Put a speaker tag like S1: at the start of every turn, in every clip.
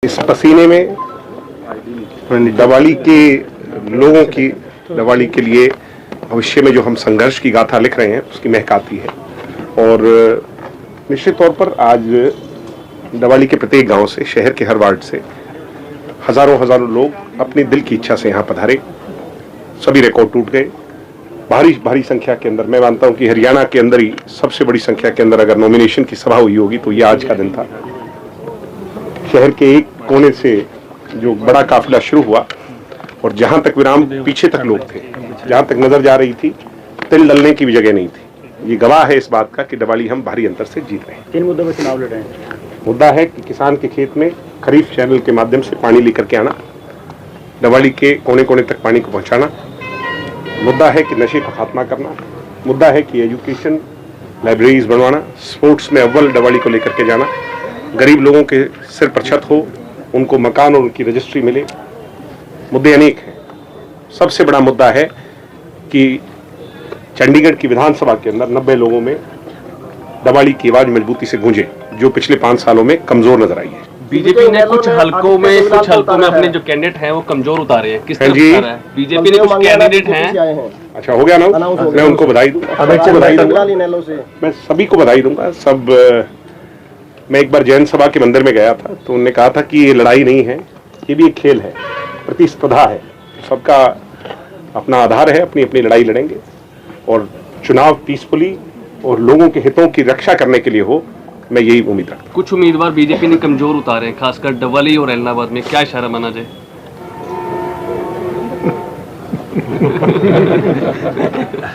S1: इस पसीने में दवाली के लोगों की, दवाली के लिए भविष्य में जो हम संघर्ष की गाथा लिख रहे हैं उसकी महक आती है। और निश्चित तौर पर आज दवाली के प्रत्येक गांव से, शहर के हर वार्ड से हजारों लोग अपनी दिल की इच्छा से यहाँ पधारे। सभी रिकॉर्ड टूट गए। भारी संख्या के अंदर, मैं मानता हूँ कि हरियाणा के अंदर ही सबसे बड़ी संख्या के अंदर अगर नॉमिनेशन की सभा हुई होगी तो ये आज का दिन था। शहर के एक कोने से जो बड़ा काफिला शुरू हुआ और जहां तक विराम पीछे तक लोग थे, जहां तक नजर जा रही थी, तिल डलने की भी जगह नहीं थी। ये गवाह है इस बात का कि दवाली हम भारी अंतर से जीत रहे हैं।
S2: 3 मुद्दों पर चुनाव लड़ रहे हैं।
S1: मुद्दा है कि किसान के खेत में खरीफ चैनल के माध्यम से पानी लेकर के आना, दवाली के कोने कोने तक पानी को पहुंचाना। मुद्दा है कि नशे का खात्मा करना। मुद्दा है कि एजुकेशन, लाइब्रेरीज बनवाना, स्पोर्ट्स में अव्वल दवाली को लेकर के जाना, गरीब लोगों के सिर पर छत हो, उनको मकान और उनकी रजिस्ट्री मिले। मुद्दे अनेक हैं। सबसे बड़ा मुद्दा है कि चंडीगढ़ की विधानसभा के अंदर 90 लोगों में दवाली की आवाज मजबूती से गूंजे, जो पिछले 5 सालों में कमजोर नजर आई है।
S3: बीजेपी ने कुछ हलकों में अपने जो कैंडिडेट हैं वो कमजोर उतारे हैं। किस तरह उतारा है? बीजेपी ने कुछ कैंडिडेट हैं।
S1: अच्छा, हो गया ना, मैं उनको बधाई दूंगा, मैं सभी को बधाई दूंगा। मैं एक बार जैन सभा के मंदिर में गया था तो उन्होंने कहा था कि ये लड़ाई नहीं है, ये भी एक खेल है, प्रतिस्पर्धा है। सबका अपना आधार है, अपनी अपनी लड़ाई लड़ेंगे और चुनाव पीसफुली और लोगों के हितों की रक्षा करने के लिए हो, मैं यही उम्मीद रखता हूँ।
S3: कुछ उम्मीदवार बीजेपी ने कमजोर उतारे हैं, खासकर डबली और एलनाबाद में, क्या इशारा माना जाए?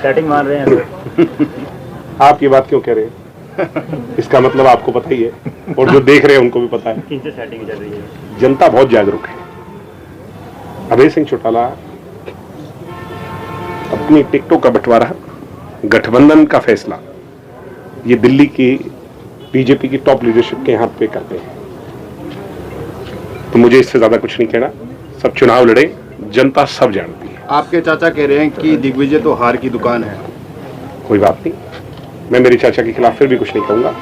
S2: सेटिंग मार रहे हैं।
S1: आप ये बात क्यों कह रहे हैं? इसका मतलब आपको पता ही है और जो देख रहे हैं उनको भी पता है।
S2: किनसे सेटिंग चल रही है?
S1: जनता बहुत जागरूक है। अभय सिंह चौटाला अपनी टिकटों का बंटवारा, गठबंधन का फैसला, ये दिल्ली की बीजेपी की टॉप लीडरशिप के हाथ पे करते हैं। तो मुझे इससे ज्यादा कुछ नहीं कहना। सब चुनाव लड़े, जनता सब जानती है।
S4: आपके चाचा कह रहे हैं कि दिग्विजय तो हार की दुकान है।
S1: कोई बात नहीं, मैं मेरे चाचा के खिलाफ फिर भी कुछ नहीं कहूंगा।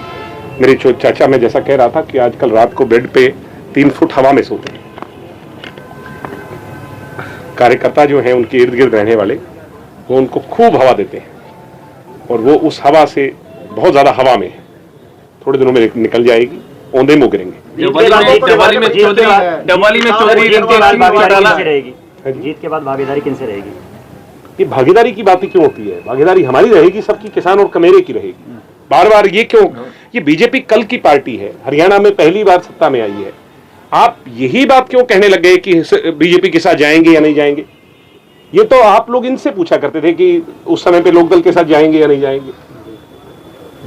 S1: मेरे चाचा, मैं जैसा कह रहा था कि आजकल रात को बेड पे 3 फुट हवा में सोते हैं। कार्यकर्ता जो हैं उनके इर्द गिर्द रहने वाले, वो उनको खूब हवा देते हैं और वो उस हवा से बहुत ज्यादा हवा में है, थोड़े दिनों में निकल जाएगी, औंधे मुंह गिरेंगे।
S3: दवाली में चौधरी
S2: जीत के बाद भागीदारी किनसे रहेगी?
S1: ये भागीदारी की बात ही क्यों होती है? भागीदारी हमारी रहेगी, सबकी, किसान और कमेरे की रहेगी। बार बार ये क्यों? ये बीजेपी कल की पार्टी है, हरियाणा में पहली बार सत्ता में आई है। आप यही बात क्यों कहने लग गए कि बीजेपी के साथ जाएंगे या नहीं जाएंगे? ये तो आप लोग इनसे पूछा करते थे कि उस समय पे लोकदल के साथ जाएंगे या नहीं जाएंगे।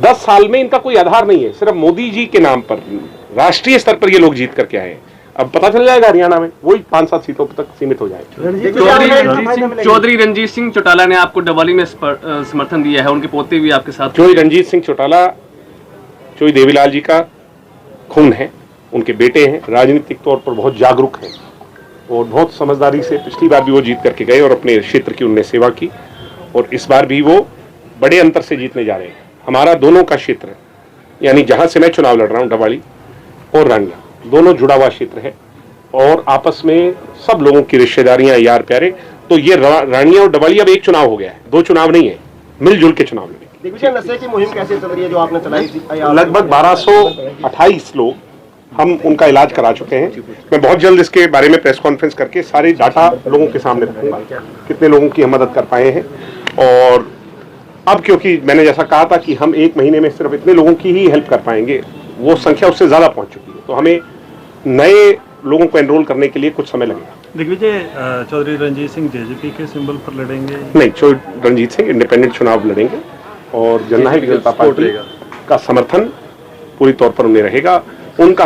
S1: 10 साल में इनका कोई आधार नहीं है, सिर्फ मोदी जी के नाम पर राष्ट्रीय स्तर पर ये लोग जीत करके आए हैं। अब पता चल जाएगा हरियाणा में वही 5-7 सीटों तक सीमित हो जाएगा।
S3: चौधरी रणजीत सिंह चौटाला ने आपको डबली में समर्थन दिया है, उनके पोते भी आपके साथ।
S1: चौधरी रणजीत सिंह चौटाला चौधरी देवीलाल जी का खून है, उनके बेटे हैं, राजनीतिक तौर पर बहुत जागरूक हैं और बहुत समझदारी से पिछली बार भी वो जीत करके गए और अपने क्षेत्र की उन्होंने सेवा की और इस बार भी वो बड़े अंतर से जीतने जा रहे हैं। हमारा दोनों का क्षेत्र, यानी जहां से मैं चुनाव लड़ रहा हूं, दवाली और रानिया, दोनों जुड़ा हुआ क्षेत्र है और आपस में सब लोगों की रिश्तेदारियां, यार प्यारे। तो ये रानिया और डबली अब एक चुनाव हो गया है, 2 चुनाव नहीं है, मिलजुल के चुनाव लड़ेंगे।
S4: नशे की मुहिम कैसे चल रही है जो आपने चलाई थी?
S1: लगभग 1228 लोग हम उनका इलाज करा चुके हैं। मैं बहुत जल्द इसके बारे में प्रेस कॉन्फ्रेंस करके सारे डाटा लोगों के सामने रखूंगा, कितने लोगों की हम मदद कर पाए हैं। और अब क्योंकि मैंने जैसा कहा था कि हम 1 महीने में सिर्फ इतने लोगों की ही हेल्प कर पाएंगे, वो संख्या उससे ज्यादा पहुंच चुकी है, तो हमें नए लोगों को एनरोल करने के लिए कुछ समय लगेगा।
S5: दिग्विजय, चौधरी रणजीत सिंह जेजेपी के सिंबल पर लड़ेंगे?
S1: नहीं, चौधरी रणजीत सिंह इंडिपेंडेंट चुनाव लड़ेंगे और जननायक जनता पार्टी का समर्थन पूरी तौर पर उन्हें रहेगा। उनका